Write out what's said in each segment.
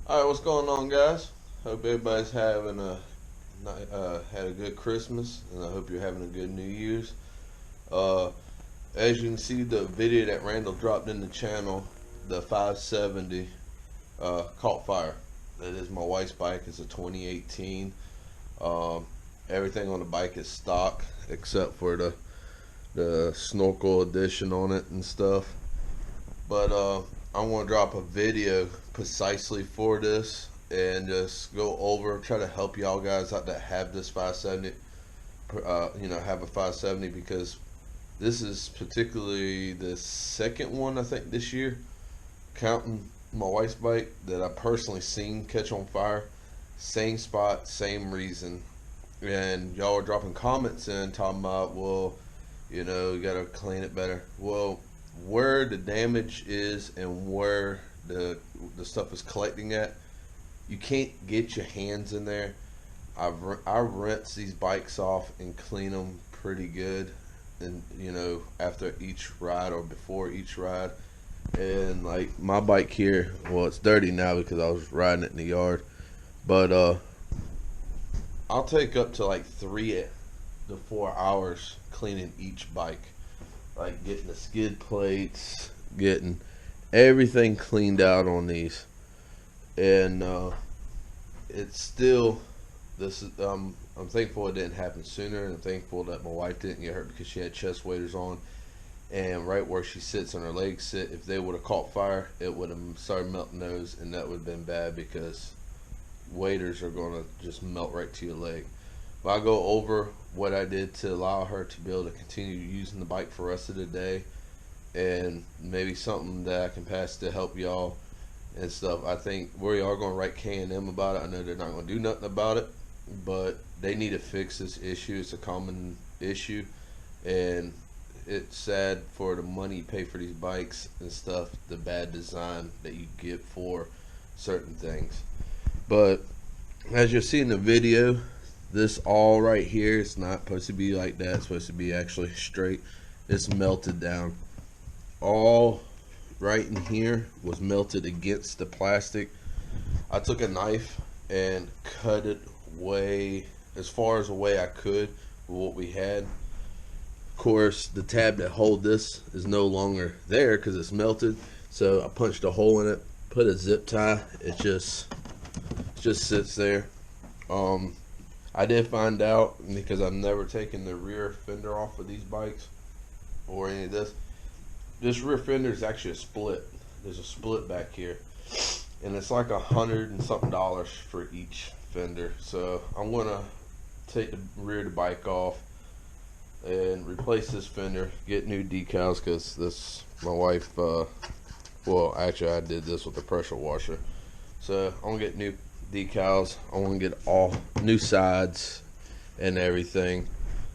All right, what's going on, guys? Hope everybody's having had a good Christmas, and I hope you're having a good New Year's. Uh, as you can see, the video that Randall dropped in the channel, the 570, caught fire. That is my wife's bike. It's a 2018. Um, Everything on the bike is stock except for the snorkel edition on it and stuff. But I want to drop a video precisely for this and just go over, try to help y'all guys out that have this 570, have a 570, because this is particularly the second one I think this year, counting my wife's bike, that I personally seen catch on fire. Same spot, same reason. And y'all are dropping comments in talking about, well, you gotta clean it better. Well, where the damage is and where the stuff is collecting at, you can't get your hands in there. I rinse these bikes off and clean them pretty good, and after each ride or before each ride. And like my bike here, well, it's dirty now because I was riding it in the yard, but I'll take up to like 3 to 4 hours cleaning each bike, like getting the skid plates, getting everything cleaned out on these. And it's still, this is I'm thankful it didn't happen sooner, and I'm thankful that my wife didn't get hurt because she had chest waders on, and right where she sits and her legs sit, if they would have caught fire, it would have started melting those, and that would have been bad because waders are going to just melt right to your leg. But I'll go over what I did to allow her to be able to continue using the bike for the rest of the day, and maybe something that I can pass to help y'all and stuff. I think we are going to write K&M about it. I know they're not going to do nothing about it, but they need to fix this issue. It's a common issue, and it's sad for the money you pay for these bikes and stuff, the bad design that you get for certain things. But as you'll see in the video, this all right here, it's not supposed to be like that. It's supposed to be actually straight. It's melted down. All right in here was melted against the plastic. I took a knife and cut it way as far as away I could with what we had. Of course, the tab that hold this is no longer there because it's melted. So I punched a hole in it, put a zip tie. It just sits there. I did find out, because I've never taken the rear fender off of these bikes or any of this rear fender is actually a split. There's a split back here, and it's like $100 and something for each fender. So I'm gonna take the rear of the bike off and replace this fender, get new decals, because this, my wife, well, actually I did this with a pressure washer. So I'm gonna get new decals. I want to get all new sides and everything.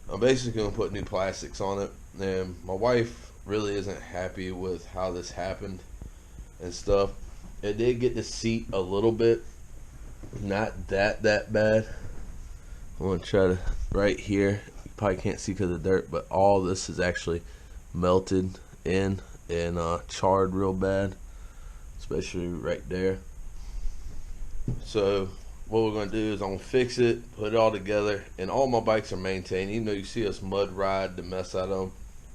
I'm basically gonna put new plastics on it, and my wife really isn't happy with how this happened and stuff. It did get the seat a little bit, not that bad. I'm gonna try to, right here, you probably can't see because of the dirt, but all this is actually melted in and charred real bad, especially right there. So what we're going to do is I'm going to fix it, put it all together, and all my bikes are maintained. Even though you see us mud ride the mess out of them,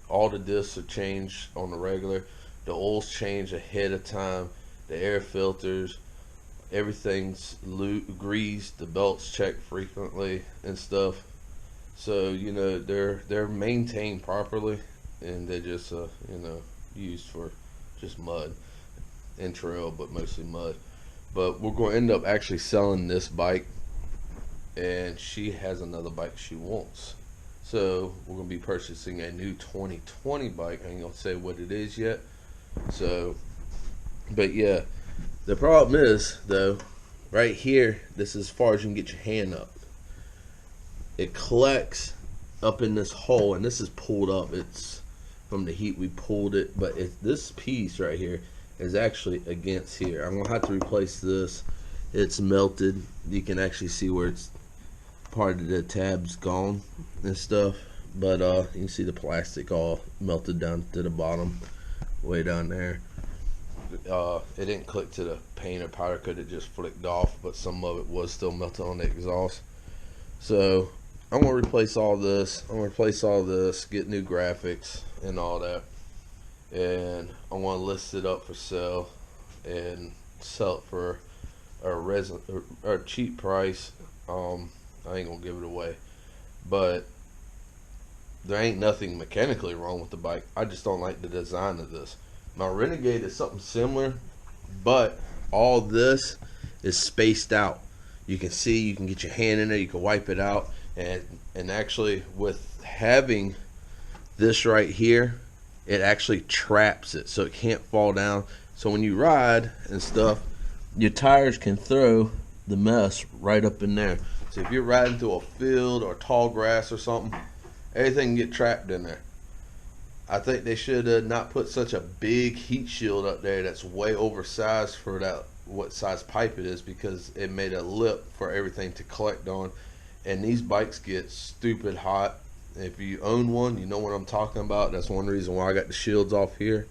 all the discs are changed on the regular. The oil's changed ahead of time. The air filters, everything's greased. The belts checked frequently and stuff. So they're maintained properly, and they're just used for just mud and trail, but mostly mud. But we're going to end up actually selling this bike, and she has another bike she wants. So we're going to be purchasing a new 2020 bike. I ain't going to say what it is yet. So, but yeah, the problem is, though, right here, this is as far as you can get your hand up. It collects up in this hole, and this is pulled up. It's from the heat we pulled it, but this piece right here is actually against here. I'm gonna have to replace this. It's melted. You can actually see where it's part of the tab's gone and stuff, but you can see the plastic all melted down to the bottom, way down there. it didn't click to the paint or powder coat, it just flicked off, but some of it was still melted on the exhaust. So I'm gonna replace all this. I'm gonna replace all this, get new graphics and all that, and I want to list it up for sale and sell it for a cheap price. I ain't gonna give it away, but there ain't nothing mechanically wrong with the bike. I just don't like the design of this. My Renegade is something similar, but all this is spaced out. You can see, you can get your hand in there, you can wipe it out, and actually with having this right here, it actually traps it so it can't fall down. So when you ride and stuff, your tires can throw the mess right up in there. So if you're riding through a field or tall grass or something, everything can get trapped in there. I think they should not put such a big heat shield up there that's way oversized for that what size pipe it is, because it made a lip for everything to collect on. And these bikes get stupid hot. If you own one, you know what I'm talking about. That's one reason why I got the shields off here,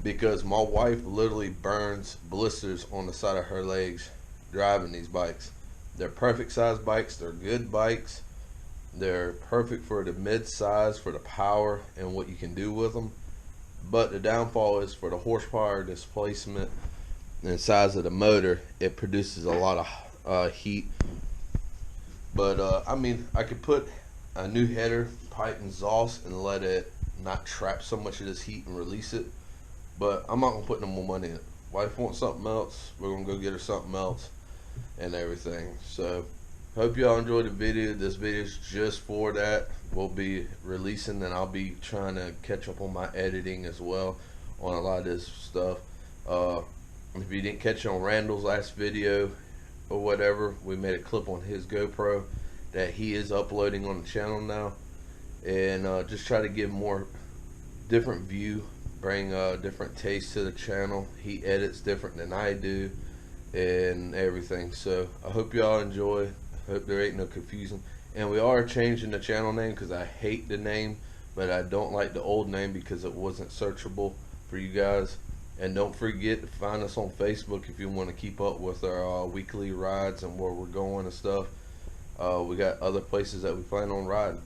because my wife literally burns blisters on the side of her legs driving these bikes. They're perfect size bikes. They're good bikes. They're perfect for the mid-size, for the power and what you can do with them. But the downfall is for the horsepower, displacement, and size of the motor. It produces a lot of heat. But I mean, I could put a new header, pipe, and exhaust and let it not trap so much of this heat and release it. But I'm not gonna put no more money in it. Wife wants something else. We're gonna go get her something else and everything. So hope y'all enjoyed the video. This video is just for that. We'll be releasing, and I'll be trying to catch up on my editing as well on a lot of this stuff. If you didn't catch it on Randall's last video or whatever, we made a clip on his GoPro that he is uploading on the channel now, and just try to give more different view, bring different taste to the channel. He edits different than I do and everything. So I hope y'all enjoy. Hope there ain't no confusion. And we are changing the channel name because I hate the name, but I don't like the old name because it wasn't searchable for you guys. And don't forget to find us on Facebook if you want to keep up with our weekly rides and where we're going and stuff. We got other places that we plan on riding.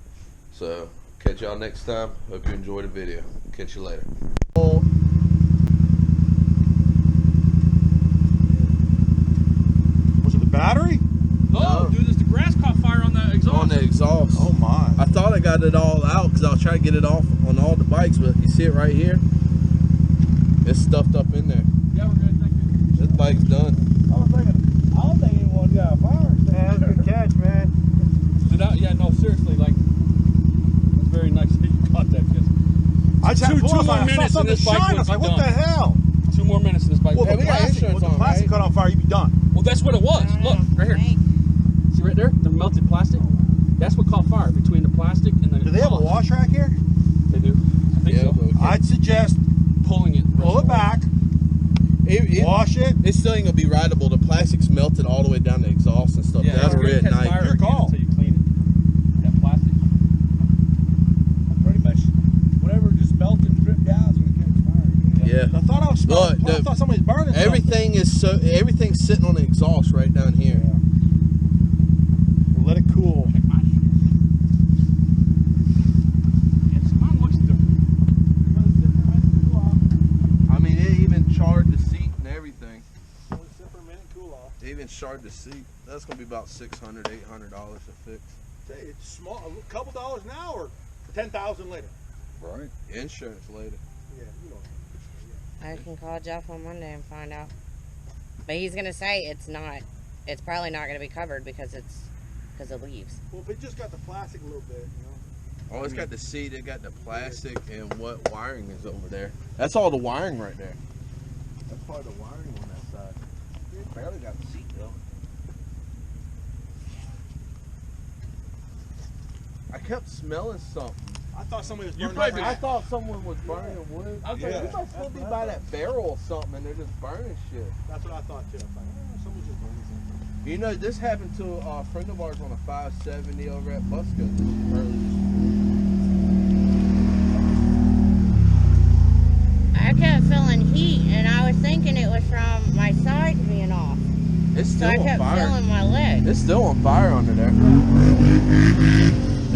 So catch y'all next time. Hope you enjoyed the video. Catch you later. Was it the battery? Oh, No. dude, the grass caught fire on the exhaust. On the exhaust. Oh my. I thought I got it all out because I was trying to get it off on all the bikes, but you see it right here? It's stuffed up in there. Yeah, we're good, thank you. This bike's done. I don't think anyone got a fire. Yeah, that's a good catch, man. Yeah, no, seriously, like, it's very nice that you caught that, because I just had Two two more more minutes and this bike shine. I would was be like, what the done. hell? 2 more minutes in this bike. Well, Hey, the we got plastic, insurance well, the on, plastic right? caught on fire, you'd be done. Well, that's what it was. Look, right here. See right there? The melted plastic? That's what caught fire, between the plastic and the Do they have a exhaust. wash rack here? They do. I think so. but we can't- I'd suggest Pulling it. pull it back, wash it. It's still ain't gonna be rideable. The plastic's melted all the way down the exhaust and stuff. Yeah, That's it's gonna red catch night. fire Your again call. until you clean it. That plastic. Pretty much whatever just melted and dripped down is going to catch fire. Yeah. I thought I was smelling. Look, I thought somebody's burning Everything is everything's sitting on the exhaust right down here. something. We'll let it cool. Check my shoes. Yeah, mine looks different. I mean, it even charred the seat and everything. It even charred the seat. That's gonna be about $600, $800 to fix. It's small, a couple dollars an hour, 10,000 later. Right. Insurance later. Yeah, you know. I can call Jeff on Monday and find out. But he's gonna say it's probably not gonna be covered because it leaves. Well, if it just got the plastic a little bit, you know. Oh, it's got the seat, it got the plastic, and what wiring is over there. That's all the wiring right there. That's part of the wiring on that side. It barely got the seat though. I kept smelling something. I thought somebody was You burning probably my I thought someone was burning wood. I was like, Yeah. you might still be by that barrel or something, and they're just burning shit. That's what I thought too. I thought, someone's just burning something. You know, this happened to a friend of ours on a 570 over at Busco early this year. I kept feeling heat, and I was hanging off. It's So still I on kept fire. feeling my leg. It's still on fire under there.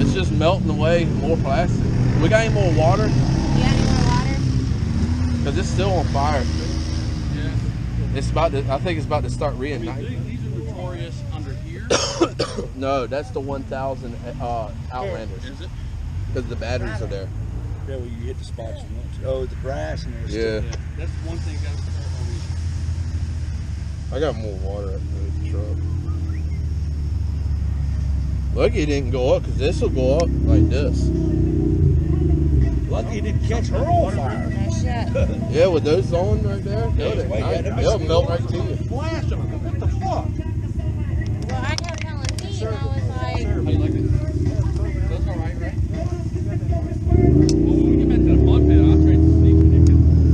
It's just melting away more plastic. We got any more water? You got any more water? Because it's still on fire. Yeah. It's about to, I think it's about to start I mean, reigniting. these are notorious under here. No, that's the 1000 Outlanders. Is it? Because the batteries are there. Yeah, well, you hit the spots you want to. Oh, the grass in there. Yeah. Yeah. That's one thing. I got more water in the truck. Lucky it didn't go up, because this will go up like this. Lucky it didn't catch her on fire. No shit. Yeah, with those on right there, they'll melt right to you. Blast them. What the fuck? Well, I kept telling Pete, and I was like, How you like it? That's all right, right? Well, when we get back to the mud pit, I'll trade the sleep with you.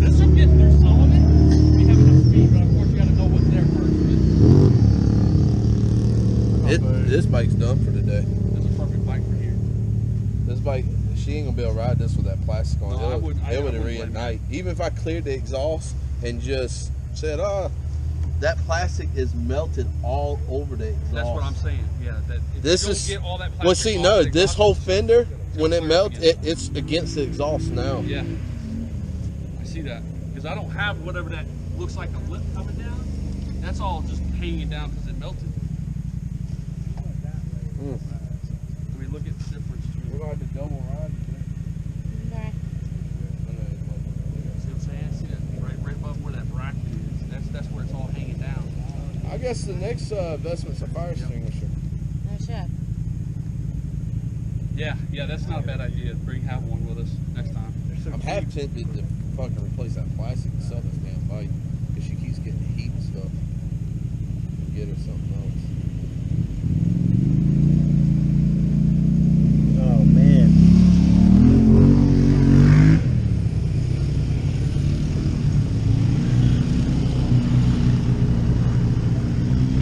This will get through some of it. We have enough speed, but of course you got to know what's there first. This bike's done for today. This is a perfect bike for here. This bike, she ain't gonna be able to ride this with that plastic on. No, I wouldn't reignite. blame Even if I cleared the exhaust and just said, that plastic is melted all over the exhaust. That's what I'm saying. Yeah, that if This you don't is get all that plastic well. See, off, no, the this exhaust whole is- fender, when it clear melts, again. it's against the exhaust now. Yeah, I see that because I don't have whatever that looks like a lip coming down. That's all just hanging down because it melted. I mean, look at the difference. We're gonna have to double ride. okay. See what I'm saying? See that right above where that bracket is. That's where it's all hanging down. I guess the next investment's a fire extinguisher. No shit. Yeah, that's not a bad idea. Have one with us next time. I'm half tempted to fucking replace that plastic and sell this damn bike because she keeps getting heat and stuff. Get her something else. Oh, man.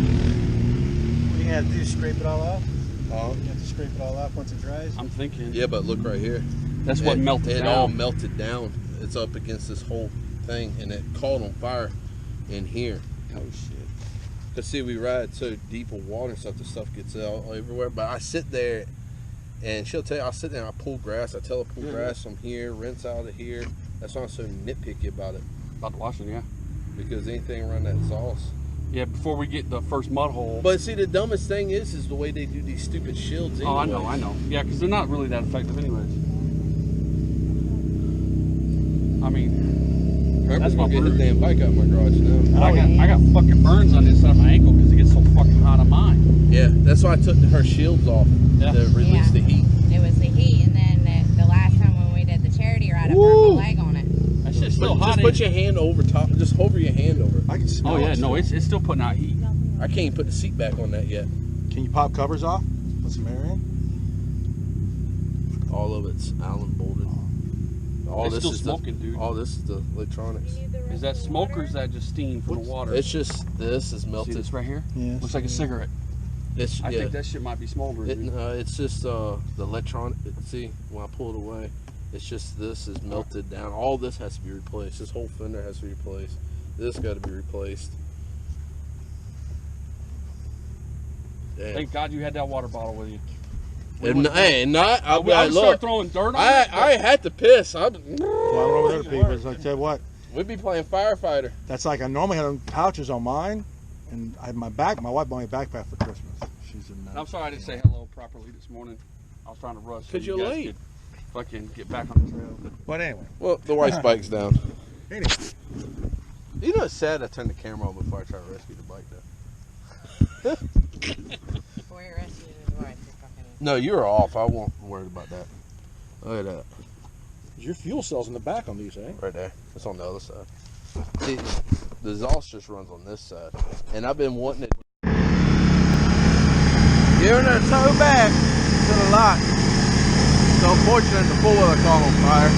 What you have to do is scrape it all off? You have to scrape it all off once it dries? I'm thinking. Yeah, but look right here. That's what melted it down. It all melted down. It's up against this whole thing, and it caught on fire in here. Oh shit. Cause see, we ride so deep with water and stuff, the stuff gets out everywhere. But I sit there, and she'll tell you, I sit there and I pull grass. I tell her pull grass from here, rinse out of here. That's why I'm so nitpicky about it. About the washing, yeah. Because anything around that sauce. Yeah, before we get the first mud hole. But see, the dumbest thing is the way they do these stupid shields. Oh, Anyways. I know. Yeah, because they're not really that effective, anyways. I mean, Herbert's that's my gonna get his bird. damn bike out of my garage now. I got fucking burns on the inside of my ankle because it gets so fucking hot on mine. Yeah, that's why I took her shields off Yeah. to release the heat. It was the heat, and then the last time when we did the charity ride, I broke my leg on it. That shit's still But hot. just put your hand over top. Just hover your hand over it. I can smell Oh yeah, it no, still. it's still putting out heat. I can't even put the seat back on that yet. Can you pop covers off? Put some air in? All of it's Allen bolted. All It's this still is smoking, dude. All this is the electronics. Is that smoke or is that just steam from the water? It's just this is See melted. this right here? Yeah. Looks like a cigarette. It's I yeah. think that shit might be smoldering. It's just the electronic. See, when I pull it away, it's just this is melted down. All this has to be replaced. This whole fender has to be replaced. This got to be replaced. Damn. Thank God you had that water bottle with you. I would I look. start throwing dirt on it. I had to piss. Well, over there, people. So I tell you what, We'd be playing firefighter. that's like I normally have pouches on mine, and I have my bag. My wife bought me a backpack for Christmas. She's in. I'm sorry I didn't say hello properly this morning. I was trying to rush. so 'Cause you you're guys late. could Fucking get back on the trail. But anyway, Well, the wife's bike's down. anyway, You know, it's sad I turned the camera on before I tried to rescue the bike, though. Before he rescued his wife, he fucking... No, you were off. I won't worry about that. Look at that. your fuel cell's in the back on these, eh? Right there. It's on the other side. See, the exhaust just runs on this side. And I've been wanting it. Giving her a tow back to the lot. So unfortunately, the four-wheeler caught on fire.